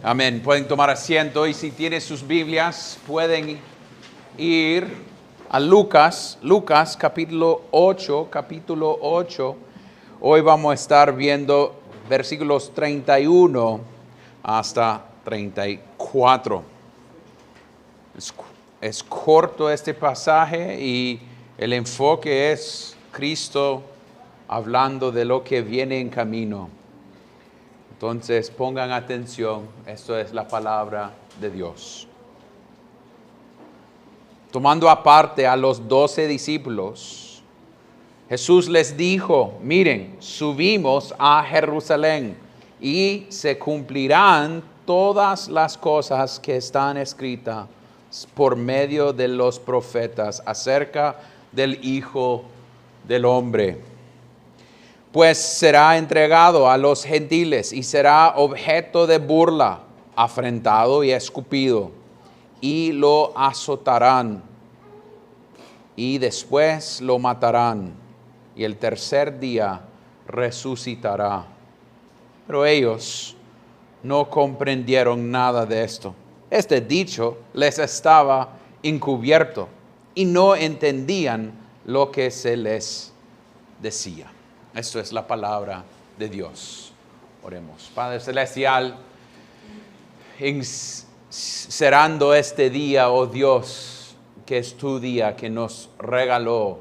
Amén. Pueden tomar asiento y si tienen sus Biblias, pueden ir a Lucas capítulo 8. Hoy vamos a estar viendo versículos 31 hasta 34. Es corto este pasaje y el enfoque es Cristo hablando de lo que viene en camino. Entonces pongan atención, esto es la palabra de Dios. Tomando aparte a los 12 discípulos, Jesús les dijo: miren, subimos a Jerusalén y se cumplirán todas las cosas que están escritas por medio de los profetas acerca del Hijo del Hombre. Pues será entregado a los gentiles y será objeto de burla, afrentado y escupido, y lo azotarán, y después lo matarán, y el tercer día resucitará. Pero ellos no comprendieron nada de esto. Este dicho les estaba encubierto, y no entendían lo que se les decía. Esto es la palabra de Dios. Oremos. Padre Celestial, cerrando este día, oh Dios, que es tu día que nos regaló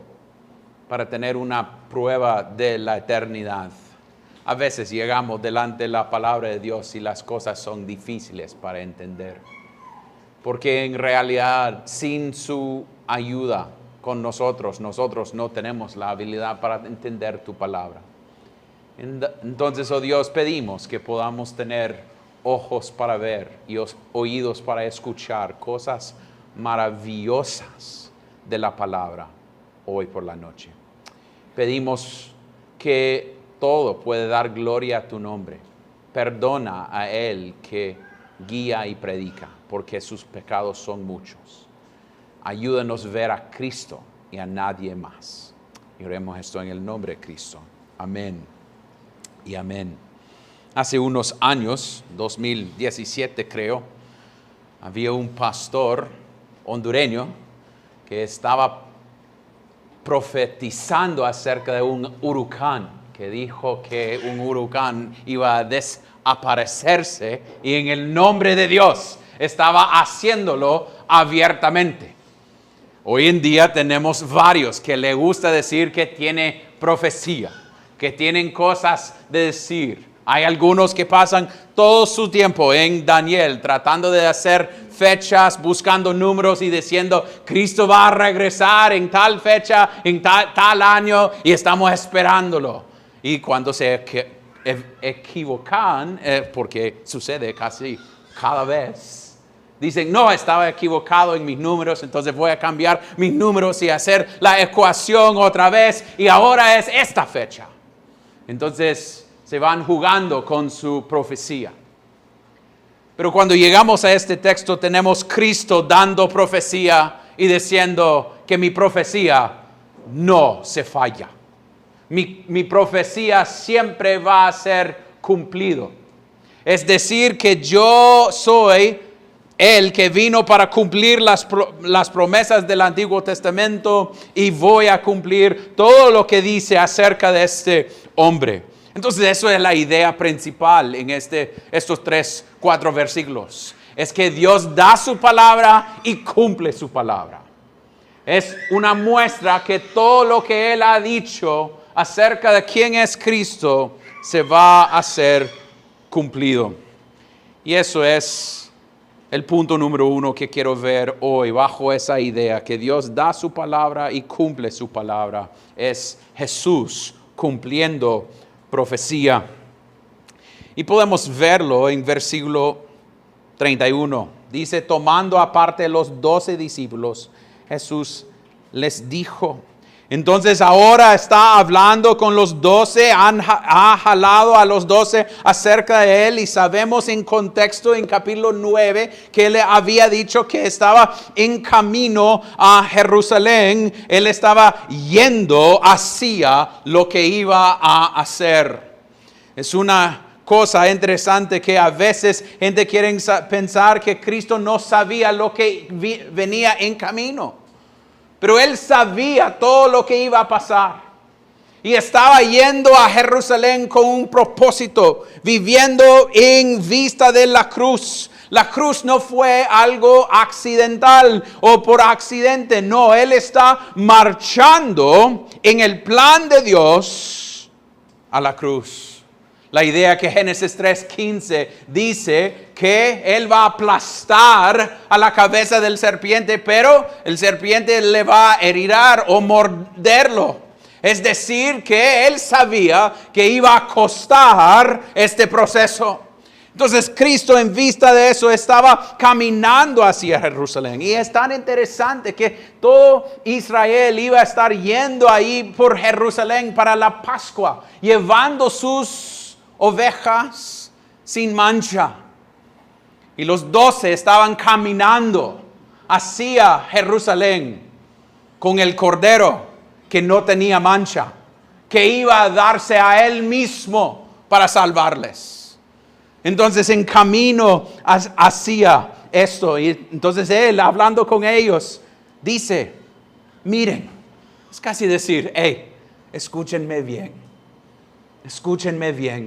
para tener una prueba de la eternidad. A veces llegamos delante de la palabra de Dios y las cosas son difíciles para entender. Porque en realidad, sin su ayuda con nosotros no tenemos la habilidad para entender tu palabra. Entonces, oh Dios, pedimos que podamos tener ojos para ver y oídos para escuchar cosas maravillosas de la palabra hoy por la noche. Pedimos que todo puede dar gloria a tu nombre. Perdona a él que guía y predica, porque sus pecados son muchos. Ayúdanos a ver a Cristo y a nadie más. Y oremos esto en el nombre de Cristo. Amén y amén. Hace unos años, 2017 creo, había un pastor hondureño que estaba profetizando acerca de un huracán, que dijo que un huracán iba a desaparecerse y en el nombre de Dios estaba haciéndolo abiertamente. Hoy en día tenemos varios que le gusta decir que tiene profecía, que tienen cosas de decir. Hay algunos que pasan todo su tiempo en Daniel tratando de hacer fechas, buscando números y diciendo Cristo va a regresar en tal fecha, en tal año y estamos esperándolo. Y cuando se equivocan, porque sucede casi cada vez, dicen, no, estaba equivocado en mis números, entonces voy a cambiar mis números y hacer la ecuación otra vez y ahora es esta fecha. Entonces se van jugando con su profecía. Pero cuando llegamos a este texto tenemos Cristo dando profecía y diciendo que mi profecía no se falla. Mi profecía siempre va a ser cumplido. Es decir, que yo soy el que vino para cumplir las promesas del Antiguo Testamento y voy a cumplir todo lo que dice acerca de este hombre. Entonces, eso es la idea principal en estos 4 versículos. Es que Dios da su palabra y cumple su palabra. Es una muestra que todo lo que Él ha dicho acerca de quién es Cristo se va a hacer cumplido. Y eso es el punto número 1 que quiero ver hoy bajo esa idea, que Dios da su palabra y cumple su palabra. Es Jesús cumpliendo profecía. Y podemos verlo en versículo 31. Dice, tomando aparte los 12 discípulos, Jesús les dijo. Entonces ahora está hablando con los 12, ha jalado a los 12 acerca de él y sabemos en contexto en capítulo 9 que él le había dicho que estaba en camino a Jerusalén, él estaba yendo hacia lo que iba a hacer. Es una cosa interesante, que a veces gente quiere pensar que Cristo no sabía lo que venía en camino. Pero Él sabía todo lo que iba a pasar. Y estaba yendo a Jerusalén con un propósito, viviendo en vista de la cruz. La cruz no fue algo accidental o por accidente. No, Él está marchando en el plan de Dios a la cruz. La idea que Génesis 3:15 dice que Él va a aplastar a la cabeza del serpiente, pero el serpiente le va a herir o morderlo. Es decir, que Él sabía que iba a costar este proceso. Entonces Cristo, en vista de eso, estaba caminando hacia Jerusalén. Y es tan interesante que todo Israel iba a estar yendo ahí por Jerusalén para la Pascua, llevando sus ovejas sin mancha. Y los 12 estaban caminando hacia Jerusalén con el Cordero que no tenía mancha, que iba a darse a Él mismo para salvarles. Entonces, en camino hacia esto, y entonces Él, hablando con ellos, dice, miren, es casi decir, hey, escúchenme bien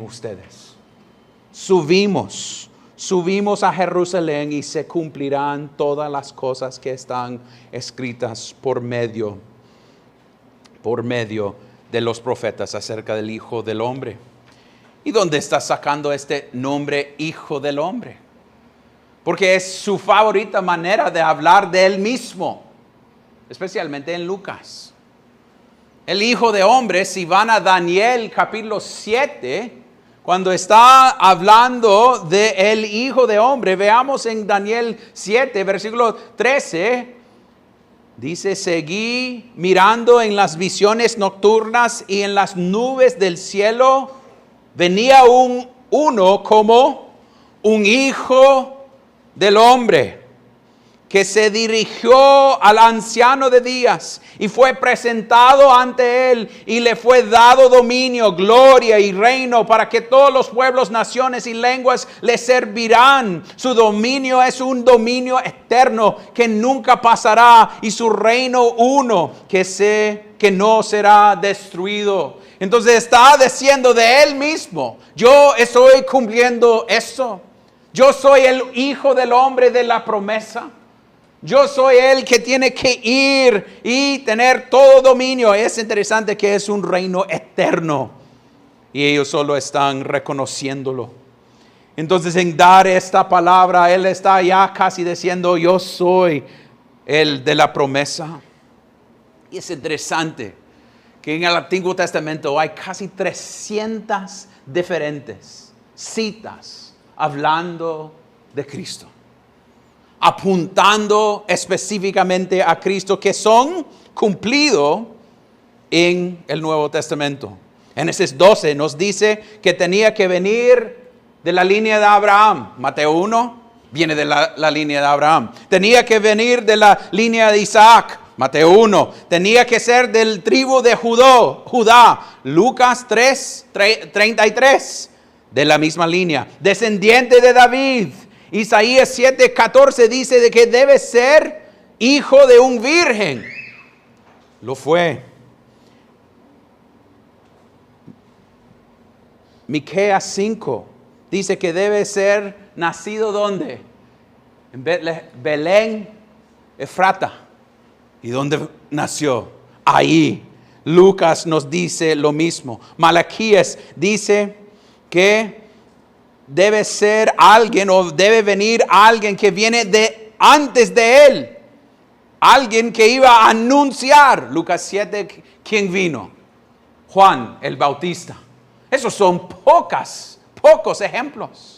ustedes. Subimos a Jerusalén y se cumplirán todas las cosas que están escritas por medio de los profetas acerca del Hijo del Hombre. ¿Y dónde está sacando este nombre Hijo del Hombre? Porque es su favorita manera de hablar de Él mismo, especialmente en Lucas. El Hijo de Hombre, si van a Daniel capítulo 7, cuando está hablando de el Hijo de Hombre, veamos en Daniel 7, versículo 13, dice, seguí mirando en las visiones nocturnas y en las nubes del cielo venía uno como un hijo del hombre, que se dirigió al anciano de días y fue presentado ante él y le fue dado dominio, gloria y reino para que todos los pueblos, naciones y lenguas le servirán. Su dominio es un dominio eterno que nunca pasará y su reino uno que no será destruido. Entonces está diciendo de Él mismo, yo estoy cumpliendo esto. Yo soy el Hijo del Hombre de la promesa. Yo soy el que tiene que ir y tener todo dominio. Es interesante que es un reino eterno y ellos solo están reconociéndolo. Entonces, en dar esta palabra, Él está ya casi diciendo, yo soy el de la promesa. Y es interesante que en el Antiguo Testamento hay casi 300 diferentes citas hablando de Cristo, apuntando específicamente a Cristo, que son cumplidos en el Nuevo Testamento. Génesis 12 nos dice que tenía que venir de la línea de Abraham. Mateo 1 viene de la línea de Abraham. Tenía que venir de la línea de Isaac. Mateo 1. Tenía que ser del tribu de Judá. Lucas 3:33. De la misma línea. Descendiente de David. Isaías 7:14 dice de que debe ser hijo de un virgen. Lo fue. Miqueas 5 dice que debe ser nacido ¿dónde? En Belén, Efrata. ¿Y dónde nació? Ahí. Lucas nos dice lo mismo. Malaquías dice que debe ser alguien o debe venir alguien que viene de antes de él. Alguien que iba a anunciar. Lucas 7, ¿quién vino? Juan el Bautista. Esos son pocos ejemplos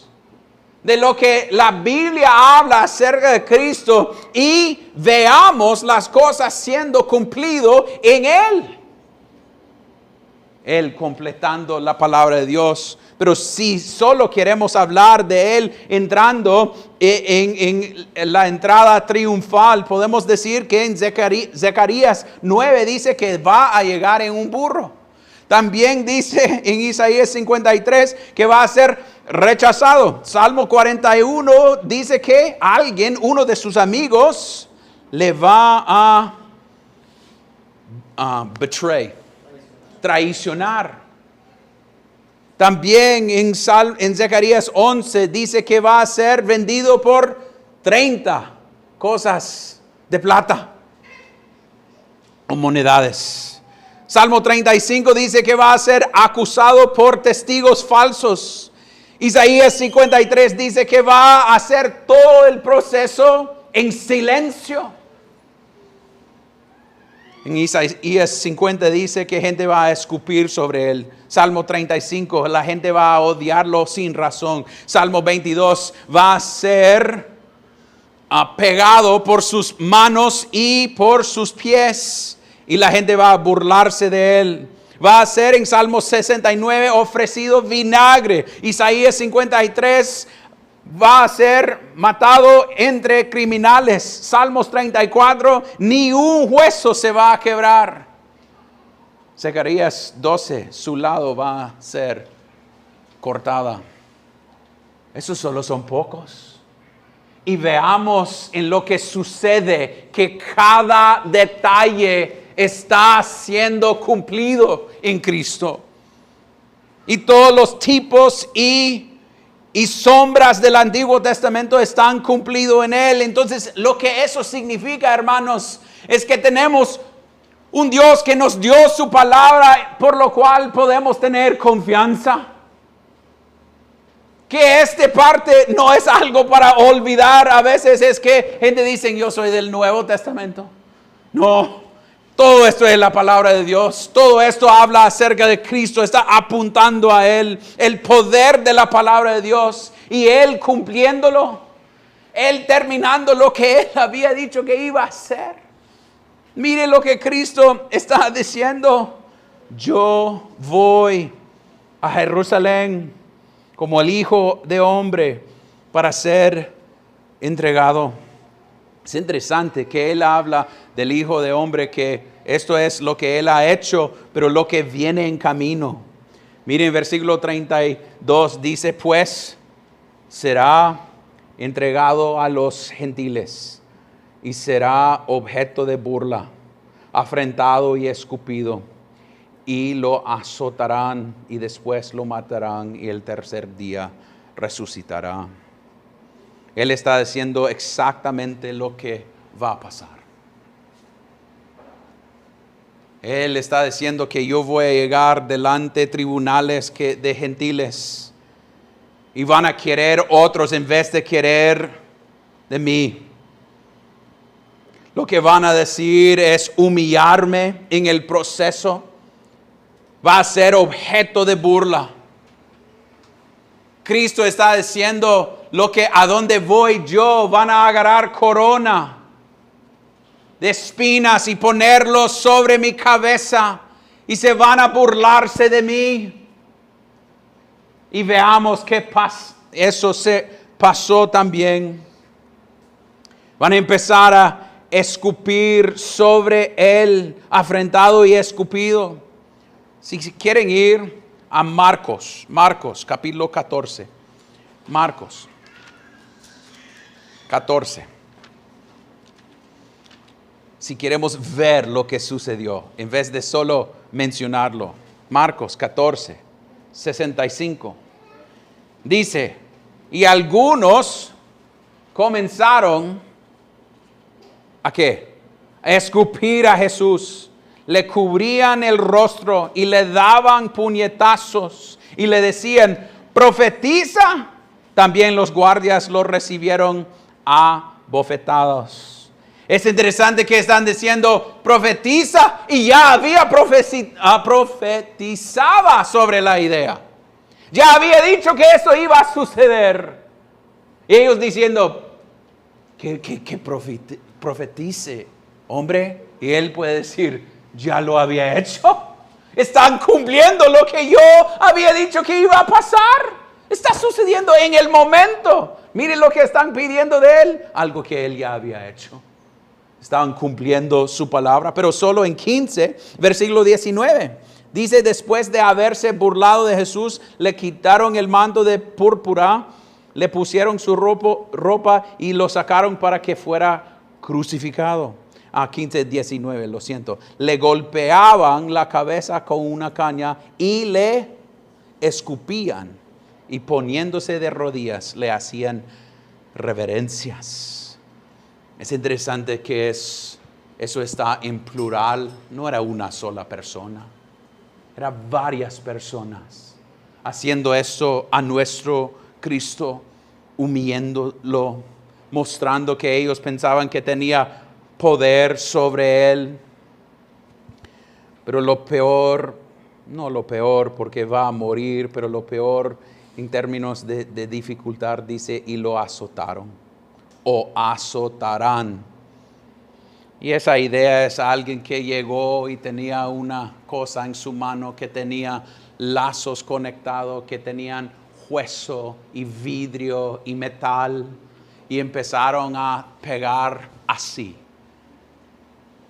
de lo que la Biblia habla acerca de Cristo y veamos las cosas siendo cumplido en Él. Él completando la palabra de Dios. Pero si solo queremos hablar de Él entrando en la entrada triunfal, podemos decir que en Zacarías 9 dice que va a llegar en un burro. También dice en Isaías 53 que va a ser rechazado. Salmo 41 dice que alguien, uno de sus amigos, le va a traicionar. También en Zacarías 11 dice que va a ser vendido por 30 cosas de plata o monedades. Salmo 35 dice que va a ser acusado por testigos falsos. Isaías 53 dice que va a hacer todo el proceso en silencio. En Isaías 50 dice que gente va a escupir sobre él. Salmo 35, la gente va a odiarlo sin razón. Salmo 22 va a ser pegado por sus manos y por sus pies. Y la gente va a burlarse de él. Va a ser en Salmo 69 ofrecido vinagre. Isaías 53 va a ser matado entre criminales. Salmos 34, ni un hueso se va a quebrar. Zacarías 12, su lado va a ser cortada. Esos solo son pocos. Y veamos en lo que sucede que cada detalle está siendo cumplido en Cristo. Y todos los tipos y sombras del Antiguo Testamento están cumplidos en Él. Entonces, lo que eso significa, hermanos, es que tenemos un Dios que nos dio su palabra, por lo cual podemos tener confianza. Que esta parte no es algo para olvidar. A veces es que gente dice, yo soy del Nuevo Testamento. No, todo esto es la palabra de Dios. Todo esto habla acerca de Cristo, está apuntando a Él. El poder de la palabra de Dios y Él cumpliéndolo. Él terminando lo que Él había dicho que iba a hacer. Mire lo que Cristo está diciendo. Yo voy a Jerusalén como el Hijo de Hombre para ser entregado. Es interesante que Él habla del Hijo de Hombre, que esto es lo que Él ha hecho, pero lo que viene en camino. Miren, versículo 32 dice, pues será entregado a los gentiles y será objeto de burla, afrentado y escupido. Y lo azotarán y después lo matarán y el tercer día resucitará. Él está diciendo exactamente lo que va a pasar. Él está diciendo que yo voy a llegar delante de tribunales de gentiles y van a querer otros en vez de querer de mí. Lo que van a decir es humillarme en el proceso. Va a ser objeto de burla. Cristo está diciendo lo que a donde voy yo van a agarrar corona de espinas y ponerlo sobre mi cabeza y se van a burlarse de mí. Y veamos qué pasa. Eso se pasó también. Van a empezar a escupir sobre él, afrentado y escupido. Si quieren ir a Marcos capítulo 14. Marcos 14. Si queremos ver lo que sucedió, en vez de solo mencionarlo. Marcos 14, 65. Dice, y algunos comenzaron ¿a qué? A escupir a Jesús. Le cubrían el rostro y le daban puñetazos y le decían, profetiza. También los guardias lo recibieron a bofetadas. Es interesante que están diciendo profetiza y ya había profetizaba sobre la idea. Ya había dicho que eso iba a suceder. Y ellos diciendo que profetice, hombre. Y él puede decir, ya lo había hecho. Están cumpliendo lo que yo había dicho que iba a pasar. Está sucediendo en el momento. Miren lo que están pidiendo de él. Algo que él ya había hecho. Estaban cumpliendo su palabra. Pero solo en 15, versículo 19. Dice, después de haberse burlado de Jesús, le quitaron el manto de púrpura, le pusieron su ropa y lo sacaron para que fuera crucificado. 15:19, lo siento. Le golpeaban la cabeza con una caña y le escupían. Y poniéndose de rodillas, le hacían reverencias. Es interesante que eso está en plural. No era una sola persona. Era varias personas haciendo eso a nuestro Cristo, humillándolo, mostrando que ellos pensaban que tenía poder sobre él. Pero lo peor, no lo peor porque va a morir, pero lo peor en términos de dificultad dice, y lo azotaron o azotarán. Y esa idea es alguien que llegó y tenía una cosa en su mano, que tenía lazos conectados, que tenían hueso y vidrio y metal, y empezaron a pegar así.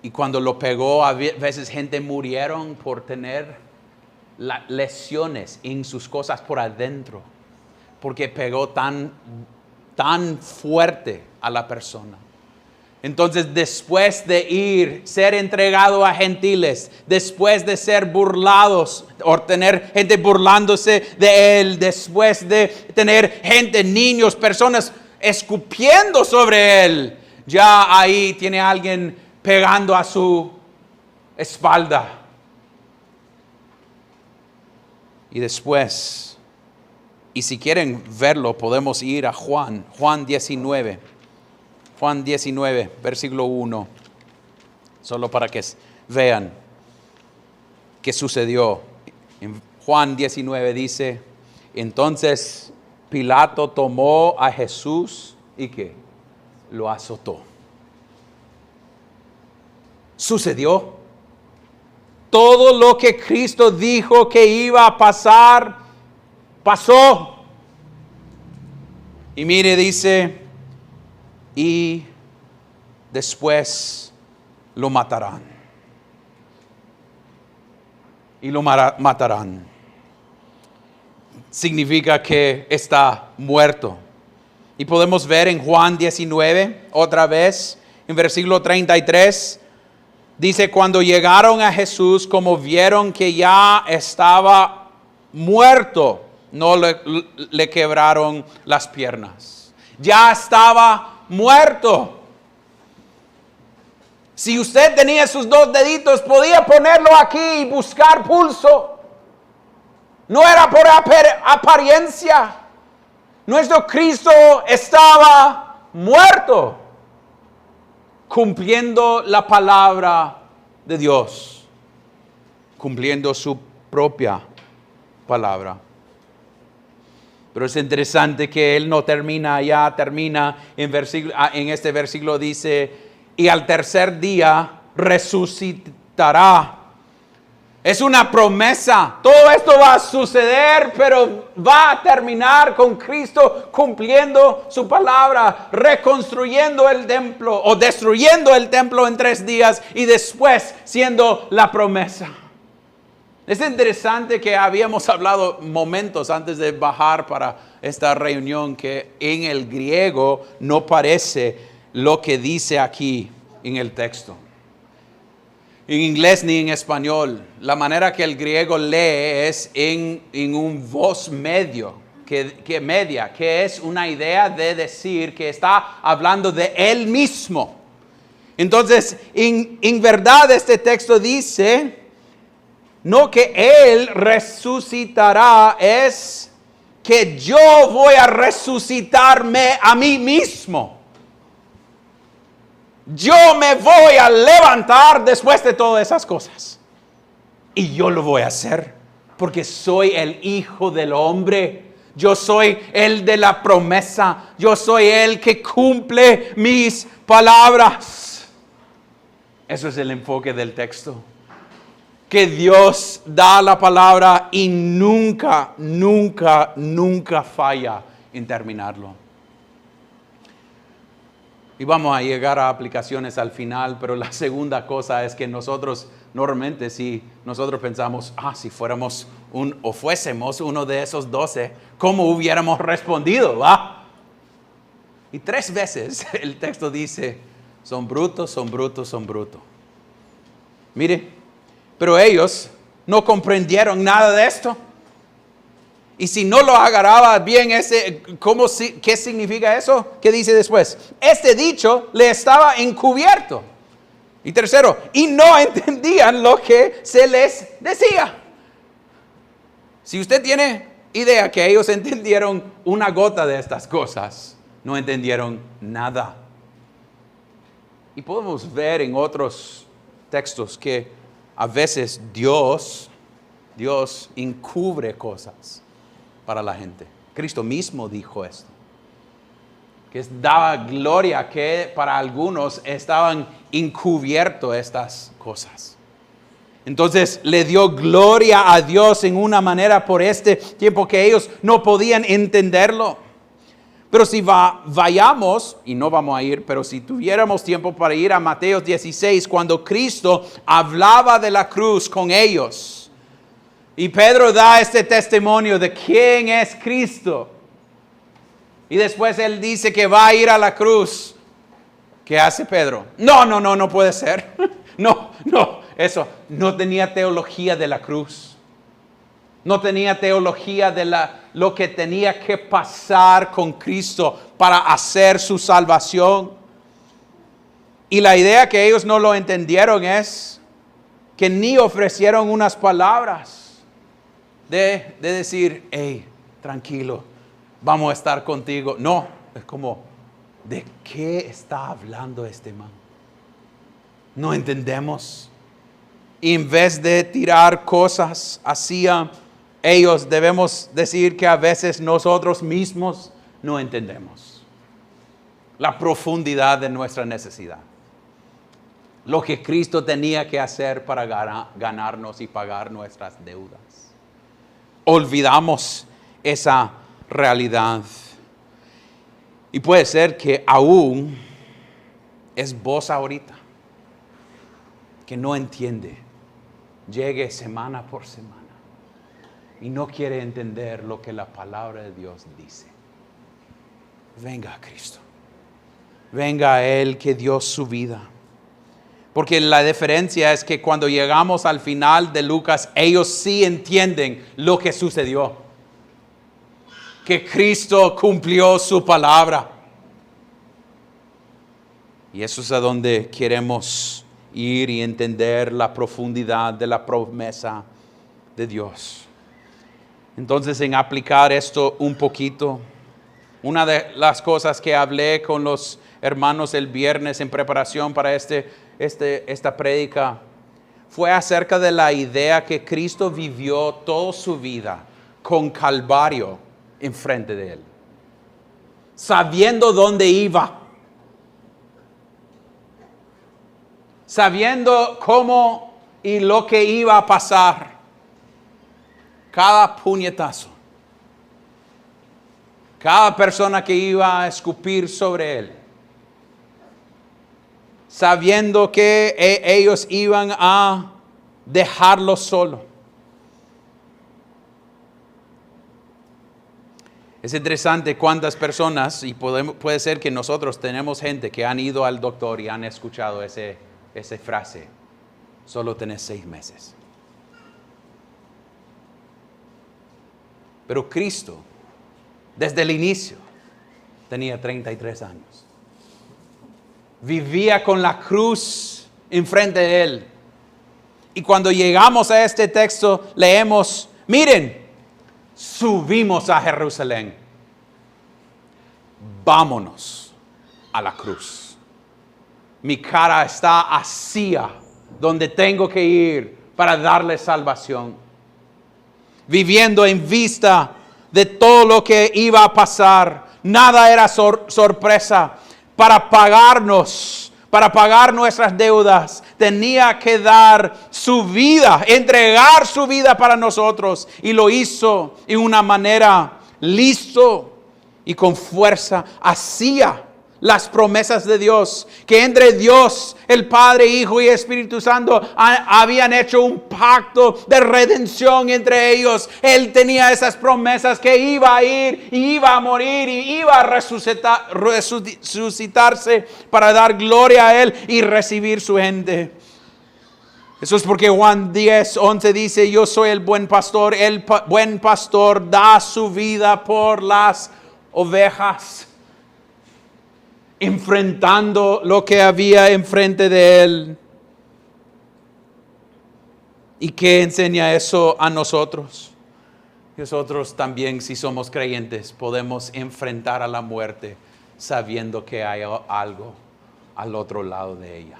Y cuando lo pegó, a veces gente murieron por tener lesiones en sus cosas por adentro, porque pegó tan fuerte a la persona. Entonces, después de ser entregado a gentiles, después de ser burlados, o tener gente burlándose de él, después de tener gente, niños, personas escupiendo sobre él, ya ahí tiene alguien pegando a su espalda. Y después, y si quieren verlo, podemos ir a Juan 19. Juan 19, versículo 1, solo para que vean qué sucedió. En Juan 19 dice, entonces Pilato tomó a Jesús y ¿qué? Lo azotó. Sucedió. Todo lo que Cristo dijo que iba a pasar, pasó. Y mire, dice, y después lo matarán. Y lo matarán. Significa que está muerto. Y podemos ver en Juan 19, otra vez, en versículo 33, dice, cuando llegaron a Jesús, como vieron que ya estaba muerto, no le quebraron las piernas. Ya estaba muerto. Si usted tenía sus 2 deditos, podía ponerlo aquí y buscar pulso. No era por apariencia. Nuestro Cristo estaba muerto, cumpliendo la palabra de Dios, cumpliendo su propia palabra. Pero es interesante que él no termina allá, termina en este versículo dice, y al tercer día resucitará. Es una promesa. Todo esto va a suceder, pero va a terminar con Cristo cumpliendo su palabra, reconstruyendo el templo o destruyendo el templo en 3 días y después siendo la promesa. Es interesante que habíamos hablado momentos antes de bajar para esta reunión que en el griego no parece lo que dice aquí en el texto. En inglés ni en español. La manera que el griego lee es en un voz medio, que es una idea de decir que está hablando de él mismo. Entonces, en verdad este texto dice, no que él resucitará, es que yo voy a resucitarme a mí mismo. Yo me voy a levantar después de todas esas cosas. Y yo lo voy a hacer porque soy el Hijo del Hombre. Yo soy el de la promesa. Yo soy el que cumple mis palabras. Eso es el enfoque del texto. Que Dios da la palabra y nunca, nunca, nunca falla en terminarlo. Y vamos a llegar a aplicaciones al final, pero la segunda cosa es que nosotros Normalmente si nosotros pensamos, si fuésemos uno de esos 12, ¿cómo hubiéramos respondido? ¿Va? Y 3 veces el texto dice, son brutos, son brutos, son brutos. Mire, pero ellos no comprendieron nada de esto. Y si no lo agarraba bien, ¿qué significa eso? ¿Qué dice después? Este dicho le estaba encubierto. Y tercero, y no entendían lo que se les decía. Si usted tiene idea que ellos entendieron una gota de estas cosas, no entendieron nada. Y podemos ver en otros textos que a veces Dios encubre cosas para la gente. Cristo mismo dijo esto, que daba gloria que para algunos estaban encubiertos estas cosas. Entonces le dio gloria a Dios en una manera por este tiempo que ellos no podían entenderlo. Pero si vayamos, y no vamos a ir, pero si tuviéramos tiempo para ir a Mateo 16, cuando Cristo hablaba de la cruz con ellos, y Pedro da este testimonio de quién es Cristo. Y después él dice que va a ir a la cruz. ¿Qué hace Pedro? No puede ser. Eso no tenía teología de la cruz. No tenía teología de lo que tenía que pasar con Cristo para hacer su salvación. Y la idea que ellos no lo entendieron es que ni ofrecieron unas palabras de decir, hey, tranquilo, vamos a estar contigo. No, es como, ¿de qué está hablando este man? No entendemos. Y en vez de tirar cosas hacia ellos, debemos decir que a veces nosotros mismos no entendemos la profundidad de nuestra necesidad. Lo que Cristo tenía que hacer para ganarnos y pagar nuestras deudas. Olvidamos esa realidad. Y puede ser que aún es vos ahorita que no entiende. Llegue semana por semana y no quiere entender lo que la palabra de Dios dice. Venga a Cristo. Venga a Él que dio su vida. Porque la diferencia es que cuando llegamos al final de Lucas, ellos sí entienden lo que sucedió. Que Cristo cumplió su palabra. Y eso es a donde queremos ir y entender la profundidad de la promesa de Dios. Entonces, en aplicar esto un poquito, una de las cosas que hablé con los hermanos el viernes en preparación para esta prédica fue acerca de la idea que Cristo vivió toda su vida con Calvario enfrente de Él, sabiendo dónde iba, sabiendo cómo y lo que iba a pasar, cada puñetazo, cada persona que iba a escupir sobre Él, sabiendo que ellos iban a dejarlo solo. Es interesante cuántas personas, y puede ser que nosotros tenemos gente que han ido al doctor y han escuchado esa frase, solo tenés 6 meses. Pero Cristo, desde el inicio, tenía 33 años. Vivía con la cruz enfrente de Él. Y cuando llegamos a este texto, leemos, miren, subimos a Jerusalén. Vámonos a la cruz. Mi cara está hacia donde tengo que ir para darle salvación. Viviendo en vista de todo lo que iba a pasar. Nada era sorpresa. Para pagar nuestras deudas, tenía que dar su vida, entregar su vida para nosotros. Y lo hizo en una manera listo y con fuerza hacia las promesas de Dios, que entre Dios, el Padre, Hijo y Espíritu Santo habían hecho un pacto de redención entre ellos. Él tenía esas promesas que iba a ir, y iba a morir y iba a resucitarse para dar gloria a Él y recibir su gente. Eso es porque Juan 10:11 dice: yo soy el buen pastor, el buen pastor da su vida por las ovejas, enfrentando lo que había enfrente de él. ¿Y qué enseña eso a nosotros? Nosotros también, si somos creyentes, podemos enfrentar a la muerte sabiendo que hay algo al otro lado de ella.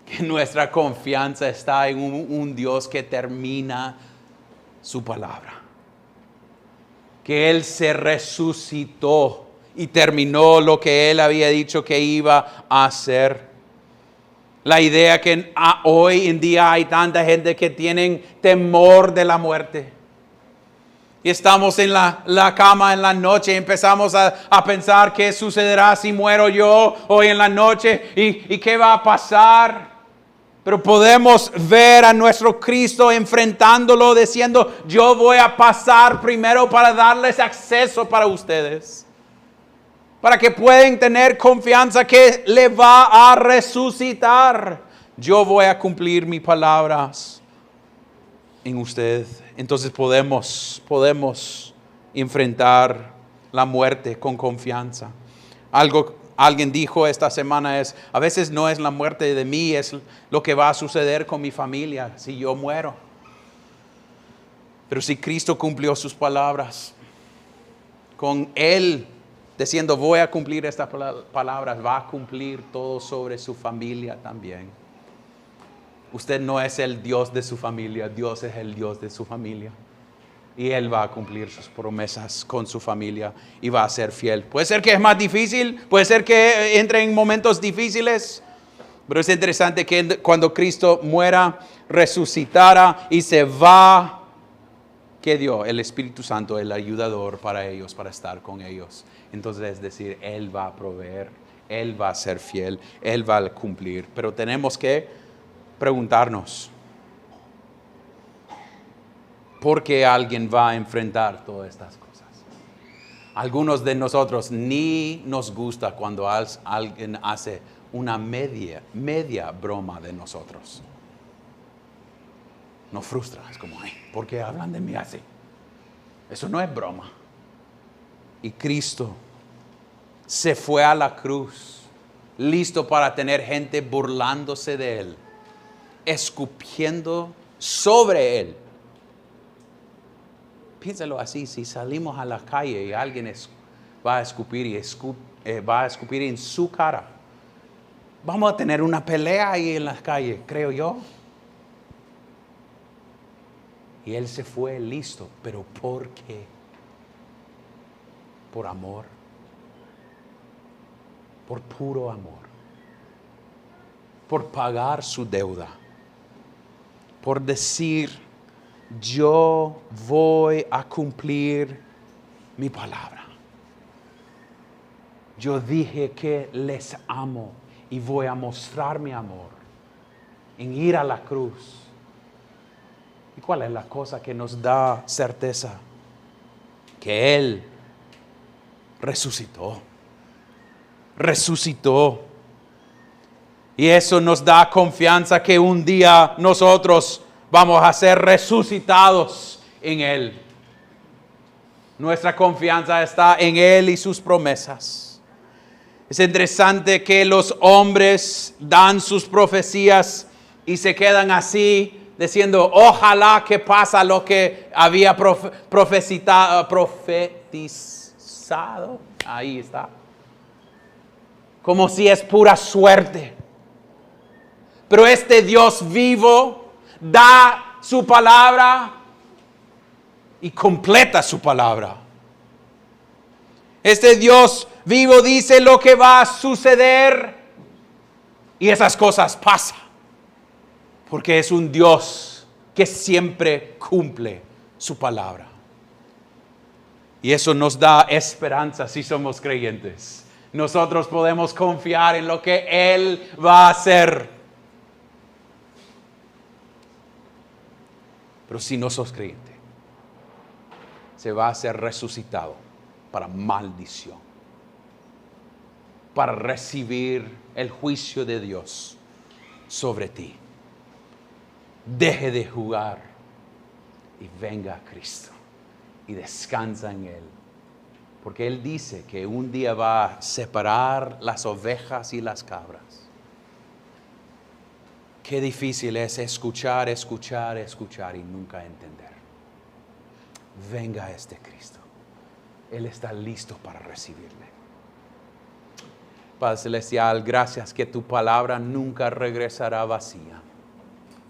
Que nuestra confianza está en un Dios que termina su palabra. Que Él se resucitó y terminó lo que Él había dicho que iba a hacer. La idea que hoy en día hay tanta gente que tienen temor de la muerte. Y estamos en la cama en la noche y empezamos a pensar qué sucederá si muero yo hoy en la noche y qué va a pasar. Pero podemos ver a nuestro Cristo enfrentándolo, diciendo: yo voy a pasar primero para darles acceso para ustedes, para que puedan tener confianza que le va a resucitar. Yo voy a cumplir mis palabras en usted. Entonces podemos enfrentar la muerte con confianza. Alguien dijo esta semana a veces no es la muerte de mí, es lo que va a suceder con mi familia si yo muero. Pero si Cristo cumplió sus palabras, con Él diciendo voy a cumplir estas palabras, va a cumplir todo sobre su familia también. Usted no es el Dios de su familia, Dios es el Dios de su familia. Y Él va a cumplir sus promesas con su familia y va a ser fiel. Puede ser que es más difícil, puede ser que entre en momentos difíciles, pero es interesante que cuando Cristo muera, resucitara y se va, ¿qué dio? El Espíritu Santo, el ayudador para ellos, para estar con ellos. Entonces es decir, Él va a proveer, Él va a ser fiel, Él va a cumplir. Pero tenemos que preguntarnos, ¿por qué alguien va a enfrentar todas estas cosas? Algunos de nosotros ni nos gusta cuando alguien hace una media broma de nosotros. Nos frustra, es como, ¿por qué hablan de mí así? Eso no es broma. Y Cristo se fue a la cruz, listo para tener gente burlándose de Él, escupiendo sobre Él. Piénsalo así: si salimos a la calle y alguien va a escupir va a escupir en su cara, vamos a tener una pelea ahí en la calle, creo yo. Y Él se fue listo, pero ¿por qué? Por amor, por puro amor, por pagar su deuda, por decir: yo voy a cumplir mi palabra. Yo dije que les amo y voy a mostrar mi amor en ir a la cruz. ¿Y cuál es la cosa que nos da certeza? Que Él resucitó. Y eso nos da confianza que un día nosotros vamos a ser resucitados en Él. Nuestra confianza está en Él y sus promesas. Es interesante que los hombres dan sus profecías y se quedan así, diciendo: ojalá que pasa lo que había profetizado. Ahí está. Como si es pura suerte. Pero este Dios vivo da su palabra y completa su palabra. Este Dios vivo dice lo que va a suceder y esas cosas pasan. Porque es un Dios que siempre cumple su palabra. Y eso nos da esperanza si somos creyentes. nosotros podemos confiar en lo que Él va a hacer. Pero si no sos creyente, se va a ser resucitado para maldición, para recibir el juicio de Dios sobre ti. Deje de jugar y venga a Cristo y descansa en Él. Porque Él dice que un día va a separar las ovejas y las cabras. Qué difícil es escuchar y nunca entender. Venga a este Cristo. Él está listo para recibirle. Padre Celestial, gracias que tu palabra nunca regresará vacía.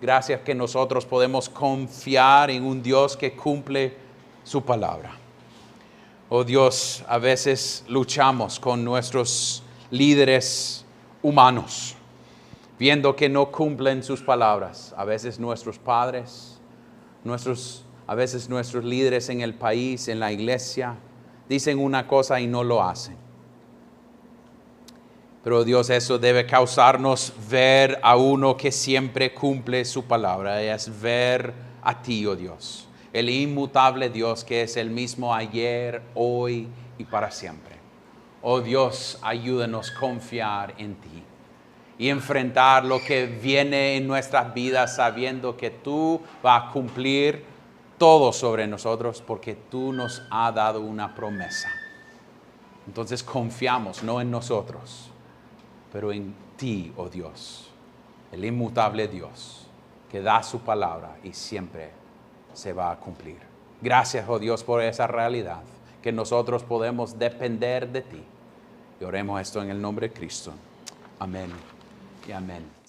Gracias que nosotros podemos confiar en un Dios que cumple su palabra. Oh Dios, a veces luchamos con nuestros líderes humanos, viendo que no cumplen sus palabras. A veces nuestros padres, a veces nuestros líderes en el país, en la iglesia, dicen una cosa y no lo hacen. Pero Dios, eso debe causarnos ver a uno que siempre cumple su palabra. Es ver a ti, oh Dios, el inmutable Dios que es el mismo ayer, hoy y para siempre. Oh Dios, ayúdanos a confiar en ti y enfrentar lo que viene en nuestras vidas sabiendo que tú vas a cumplir todo sobre nosotros porque tú nos has dado una promesa. Entonces confiamos no en nosotros, pero en ti, oh Dios, el inmutable Dios que da su palabra y siempre se va a cumplir. Gracias, oh Dios, por esa realidad, que nosotros podemos depender de ti. Y oremos esto en el nombre de Cristo. Amén y amén.